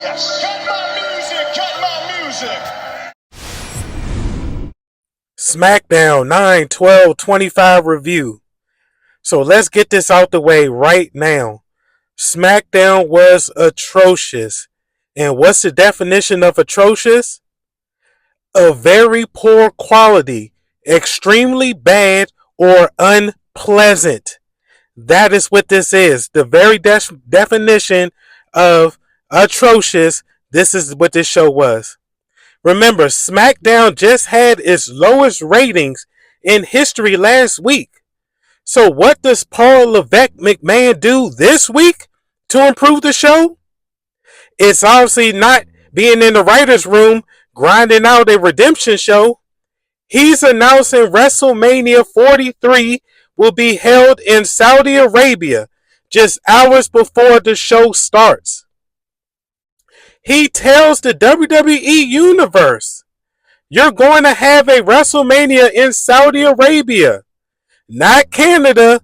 Yes. Cut my music. Smackdown 9/12/25 review. So let's get this out the way right now. Smackdown was atrocious. And what's the definition of atrocious? A very poor quality, extremely bad, or unpleasant. That is what this is. The very definition of atrocious. This is what this show was. Remember, Smackdown just had its lowest ratings in history last week. So what does Paul Levesque McMahon do this week to improve the show? It's obviously not being in the writer's room grinding out a redemption show. He's announcing WrestleMania 43 will be held in Saudi Arabia just hours before the show starts. He tells the WWE Universe, you're going to have a WrestleMania in Saudi Arabia. Not Canada,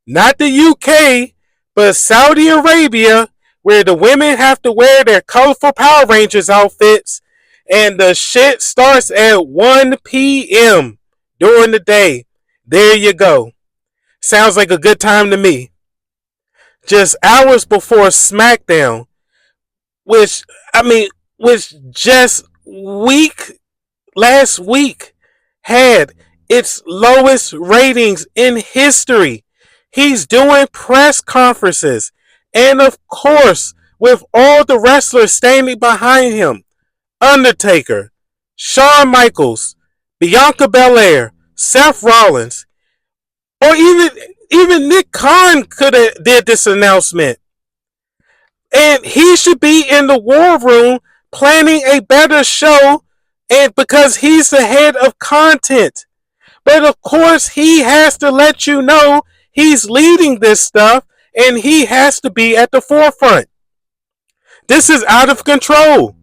not the UK, but Saudi Arabia, where the women have to wear their colorful Power Rangers outfits, and the shit starts at 1 p.m. during the day. There you go. Sounds like a good time to me. Just hours before SmackDown, which just last week had its lowest ratings in history. He's doing press conferences, and of course, with all the wrestlers standing behind him, Undertaker, Shawn Michaels, Bianca Belair, Seth Rollins, or even Nick Khan could have did this announcement. And he should be in the war room planning a better show, and because he's the head of content. But of course, he has to let you know he's leading this stuff, and he has to be at the forefront. This is out of control.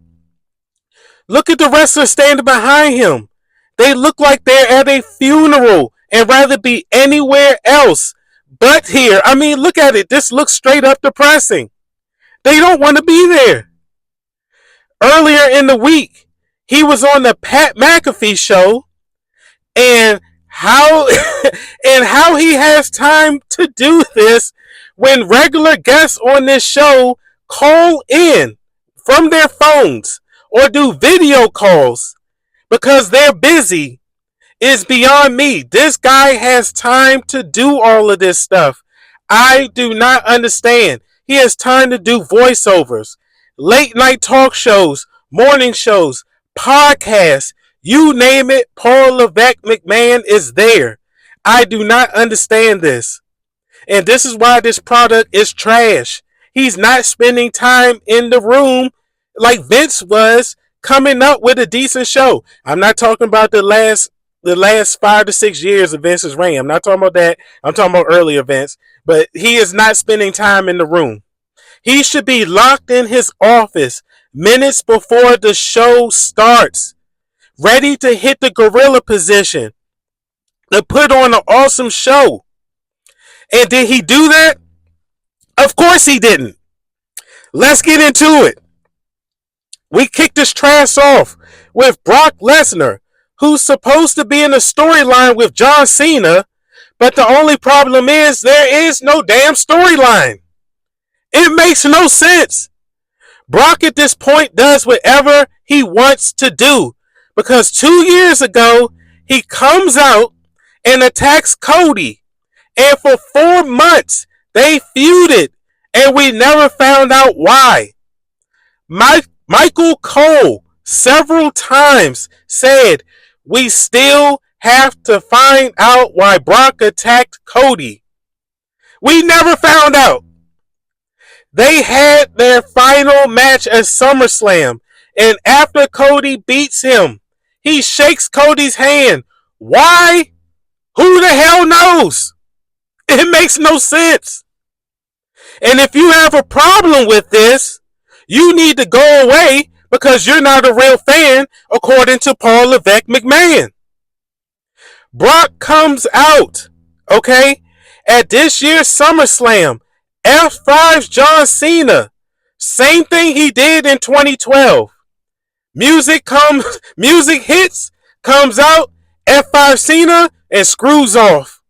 Look at the wrestlers standing behind him. They look like they're at a funeral and rather be anywhere else but here. I mean, look at it. This looks straight up depressing. They don't want to be there. Earlier in the week, he was on the Pat McAfee show, and how he has time to do this when regular guests on this show call in from their phones or do video calls because they're busy is beyond me. This guy has time to do all of this stuff. I do not understand. He has time to do voiceovers, late night talk shows, morning shows, podcasts, you name it. Paul Levesque McMahon is there. I do not understand this. And this is why this product is trash. He's not spending time in the room like Vince was coming up with a decent show. I'm not talking about the last 5 to 6 years of Vince's reign. I'm not talking about that. I'm talking about earlier events. But he is not spending time in the room. He should be locked in his office minutes before the show starts, ready to hit the gorilla position to put on an awesome show. And did he do that? Of course he didn't. Let's get into it. We kicked this trash off with Brock Lesnar, who's supposed to be in a storyline with John Cena, but the only problem is there is no damn storyline. It makes no sense. Brock at this point does whatever he wants to do, because 2 years ago, he comes out and attacks Cody, and for 4 months, they feuded, and we never found out why. Michael Cole several times said, we still have to find out why Brock attacked Cody. We never found out. They had their final match at SummerSlam, and after Cody beats him, he shakes Cody's hand. Why? Who the hell knows? It makes no sense. And if you have a problem with this, you need to go away because you're not a real fan, according to Paul Levesque McMahon. Brock comes out, okay, at this year's SummerSlam, F5's John Cena, Same thing he did in 2012. Music hits, comes out, F5 Cena, and screws off.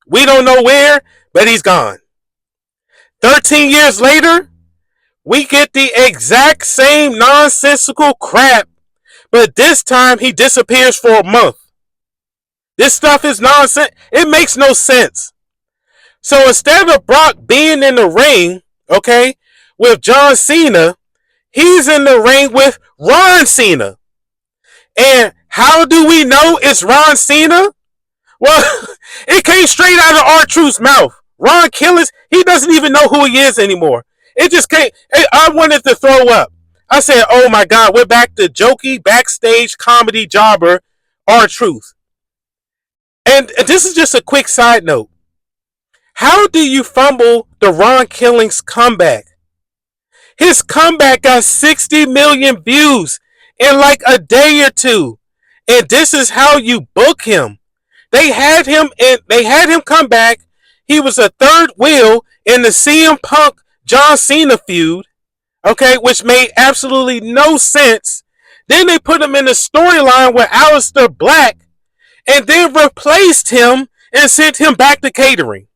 We don't know where, but he's gone. 13 years later, we get the exact same nonsensical crap, but this time he disappears for a month. This stuff is nonsense. It makes no sense. So instead of Brock being in the ring, okay, with John Cena, he's in the ring with Ron Cena. And how do we know it's Ron Cena? Well, it came straight out of R-Truth's mouth. Ron Killings, he doesn't even know who he is anymore. It just came. I wanted to throw up. I said, oh my God, we're back to jokey backstage comedy jobber R-Truth. And this is just a quick side note. How do you fumble the Ron Killings comeback? His comeback got 60 million views in like a day or two. And this is how you book him. They had him come back. He was a third wheel in the CM Punk John Cena feud, okay, which made absolutely no sense. Then they put him in a storyline with Aleister Black and then replaced him and sent him back to catering.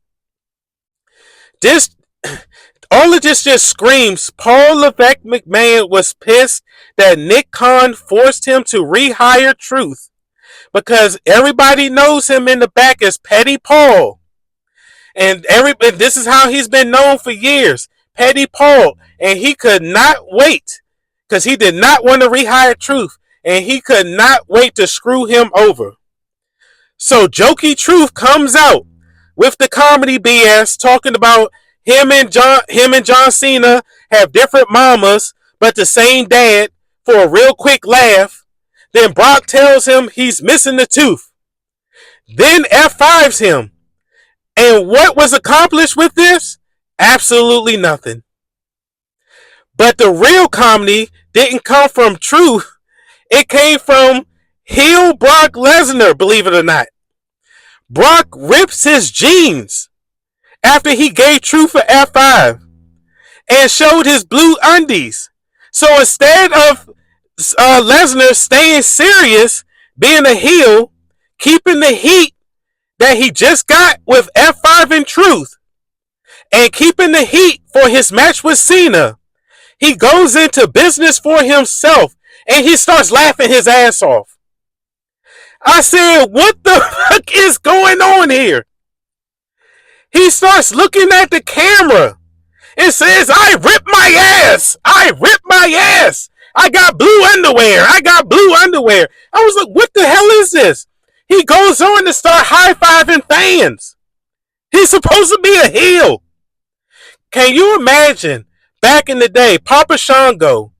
All of this just screams Paul Levesque McMahon was pissed that Nick Khan forced him to rehire Truth because everybody knows him in the back as Petty Paul. And this is how he's been known for years, Petty Paul. And he could not wait because he did not want to rehire Truth. And he could not wait to screw him over. So Jokey Truth comes out with the comedy BS talking about him and John Cena have different mamas, but the same dad for a real quick laugh. Then Brock tells him he's missing the tooth. Then F5s him. And what was accomplished with this? Absolutely nothing. But the real comedy didn't come from Truth. It came from heel Brock Lesnar, believe it or not. Brock rips his jeans after he gave Truth a F5 and showed his blue undies. So instead of Lesnar staying serious, being a heel, keeping the heat that he just got with F5 and Truth, and keeping the heat for his match with Cena, he goes into business for himself and he starts laughing his ass off. I said, what the fuck is going on here? He starts looking at the camera and says, I ripped my ass. I ripped my ass. I got blue underwear. I got blue underwear. I was like, what the hell is this? He goes on to start high-fiving fans. He's supposed to be a heel. Can you imagine back in the day, Papa Shango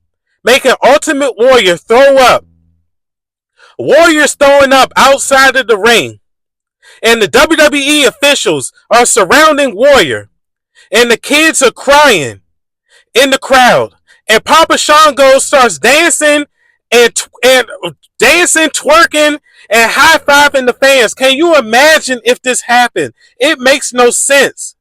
making Ultimate Warrior throw up? Warriors throwing up outside of the ring. And the WWE officials are surrounding Warrior. And the kids are crying in the crowd. And Papa Shango starts dancing and twerking, and high-fiving the fans. Can you imagine if this happened? It makes no sense.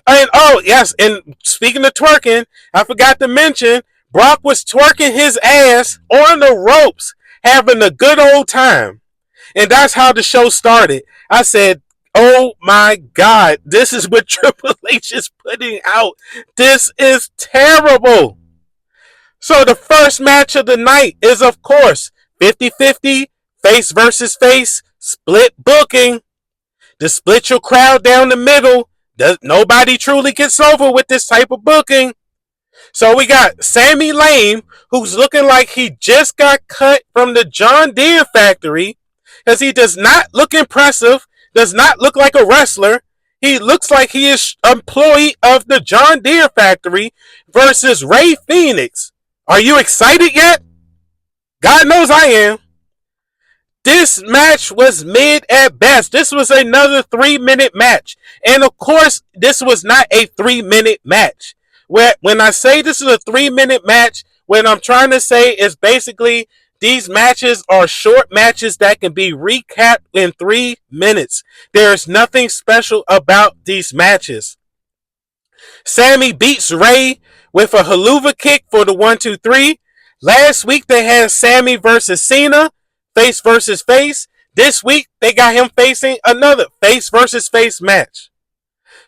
And oh, yes, and speaking of twerking, I forgot to mention, Brock was twerking his ass on the ropes, having a good old time. And that's how the show started. I said, oh my God, this is what Triple H is putting out. This is terrible. So the first match of the night is, of course, 50-50, face versus face, split booking. To split your crowd down the middle. Nobody truly gets over with this type of booking. So we got Sami Lame, who's looking like he just got cut from the John Deere factory, because he does not look impressive, does not look like a wrestler. He looks like he is an employee of the John Deere factory versus Ray Phoenix. Are you excited yet? God knows I am. This match was mid at best. This was another 3-minute match. And of course, this was not a 3-minute match. When I say this is a 3-minute match, what I'm trying to say is basically these matches are short matches that can be recapped in 3 minutes. There's nothing special about these matches. Sami beats Ray with a haluva kick for the 1-2-3. Last week they had Sami versus Cena, face versus face. This week they got him facing another face versus face match.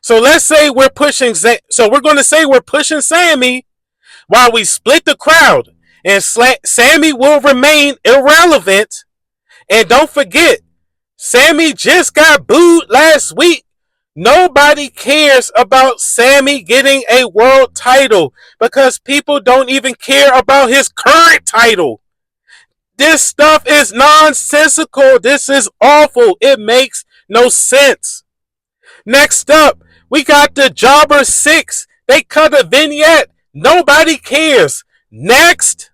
So let's say we're pushing. So we're going to say we're pushing Sami while we split the crowd, and Sami will remain irrelevant. And don't forget, Sami just got booed last week. Nobody cares about Sami getting a world title because people don't even care about his current title. This stuff is nonsensical. This is awful. It makes no sense. Next up, we got the Jobber 6. They cut a vignette. Nobody cares. Next.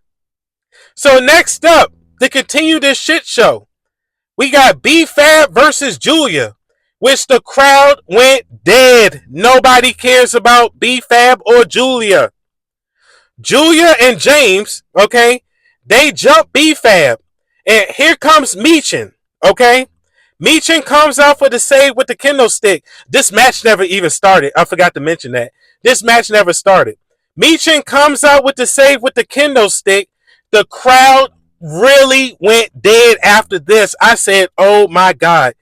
So next up, to continue this shit show, we got B-Fab versus Julia, which the crowd went dead. Nobody cares about B-Fab or Julia. Julia and James, okay, they jump B-Fab. And here comes Meechin, okay? Meechin comes out for the save with the kendo stick. This match never even started. I forgot to mention that. This match never started. Meechin comes out with the save with the kendo stick. The crowd really went dead after this. I said, oh my God.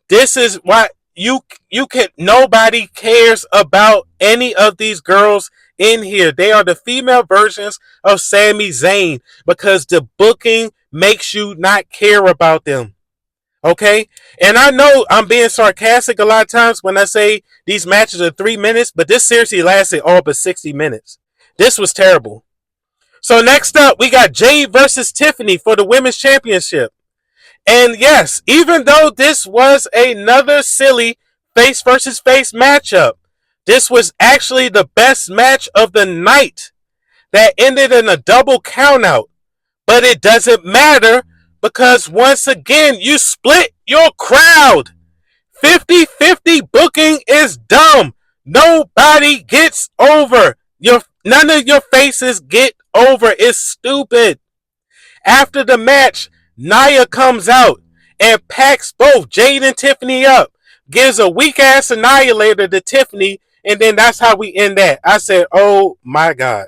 This is why you can, nobody cares about any of these girls in here. They are the female versions of Sami Zayn because the booking makes you not care about them. Okay? And I know I'm being sarcastic a lot of times when I say these matches are 3 minutes, but this seriously lasted all but 60 minutes. This was terrible. So next up, we got Jade versus Tiffany for the Women's Championship. And yes, even though this was another silly face versus face matchup, this was actually the best match of the night that ended in a double countout. But it doesn't matter because once again, you split your crowd. 50-50 booking is dumb. Nobody gets over. None of your faces get over. It's stupid. After the match, Nia comes out and packs both Jade and Tiffany up. Gives a weak ass annihilator to Tiffany, and then that's how we end that. I said, oh my God.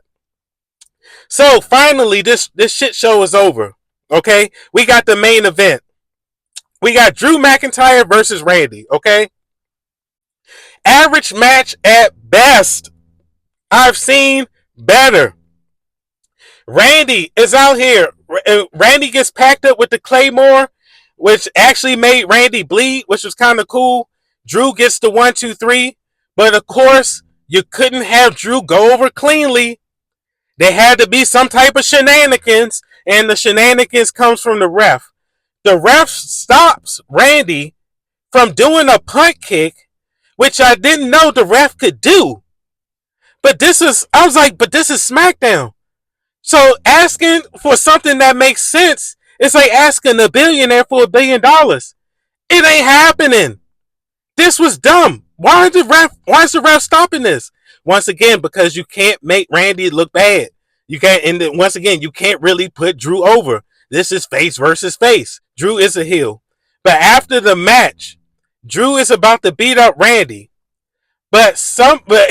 So finally, this shit show is over. Okay? We got the main event. We got Drew McIntyre versus Randy. Okay? Average match at best. I've seen better. Randy is out here. Randy gets packed up with the Claymore, which actually made Randy bleed, which was kind of cool. Drew gets the 1-2-3, but of course, you couldn't have Drew go over cleanly. There had to be some type of shenanigans, and the shenanigans comes from the ref. The ref stops Randy from doing a punt kick, which I didn't know the ref could do. But this is Smackdown. So asking for something that makes sense, it's like asking a billionaire for $1 billion. It ain't happening. This was dumb. Why is the ref stopping this? Once again, because you can't make Randy look bad. You can't, and then once again, you can't really put Drew over. This is face versus face. Drew is a heel. But after the match, Drew is about to beat up Randy. But somewhere,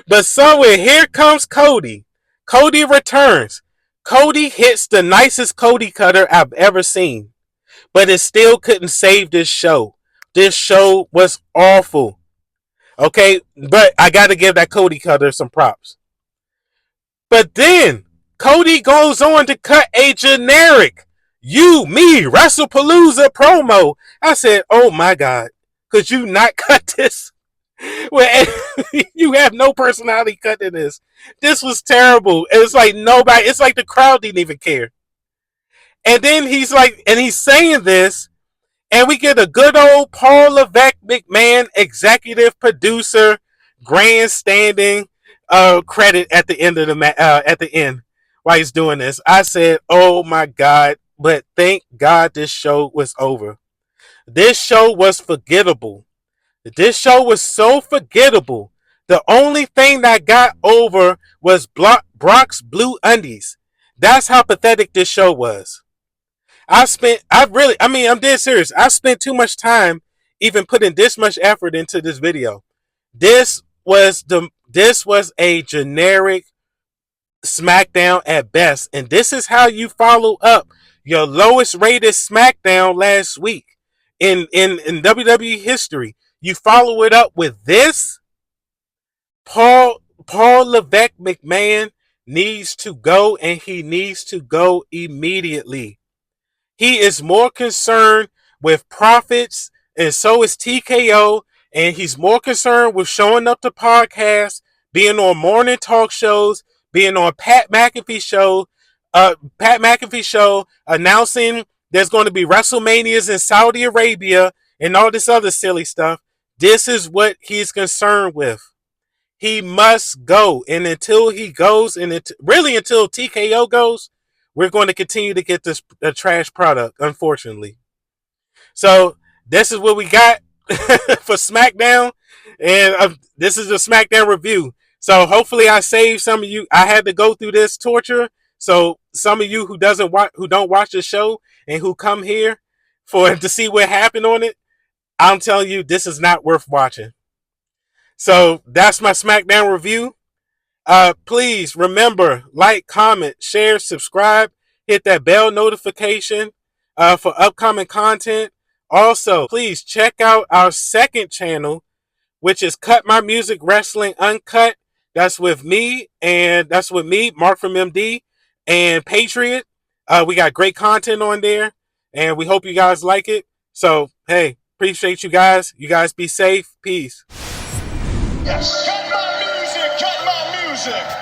here comes Cody. Cody returns. Cody hits the nicest Cody cutter I've ever seen. But it still couldn't save this show. This show was awful. Okay, but I got to give that Cody cutter some props. But then, Cody goes on to cut a generic You, Me, WrestlePalooza promo. I said, oh my God, could you not cut this? Well, you have no personality cutting this. This was terrible. It's like nobody, it's like the crowd didn't even care. And then he's saying this, and we get a good old Paul Levesque McMahon executive producer grandstanding credit at the end of the end while he's doing this. I said, oh my God, but thank God this show was over. This show was forgettable. This show was so forgettable. The only thing that got over was Brock's blue undies. That's how pathetic this show was. I'm dead serious. I spent too much time even putting this much effort into this video. This was the This was a generic SmackDown at best. And this is how you follow up your lowest rated SmackDown last week in WWE history. You follow it up with this. Paul Levesque McMahon needs to go, and he needs to go immediately. He is more concerned with profits, and so is TKO, and he's more concerned with showing up to podcasts, being on morning talk shows, being on Pat McAfee show announcing there's going to be WrestleManias in Saudi Arabia and all this other silly stuff. This is what he's concerned with. He must go, and until he goes, and until TKO goes, we're going to continue to get this a trash product, unfortunately. So this is what we got for SmackDown, and this is a SmackDown review. So hopefully I saved some of you. I had to go through this torture, so some of you who don't watch the show and who come here to see what happened on it, I'm telling you, this is not worth watching. So that's my SmackDown review. Please remember, like, comment, share, subscribe, hit that bell notification for upcoming content. Also, please check out our second channel, which is Cut My Music Wrestling Uncut. That's with me, Mark from MD, and Patriot. We got great content on there, and we hope you guys like it. So, hey, appreciate you guys. You guys be safe. Peace. Yes. Cut my music, cut my music.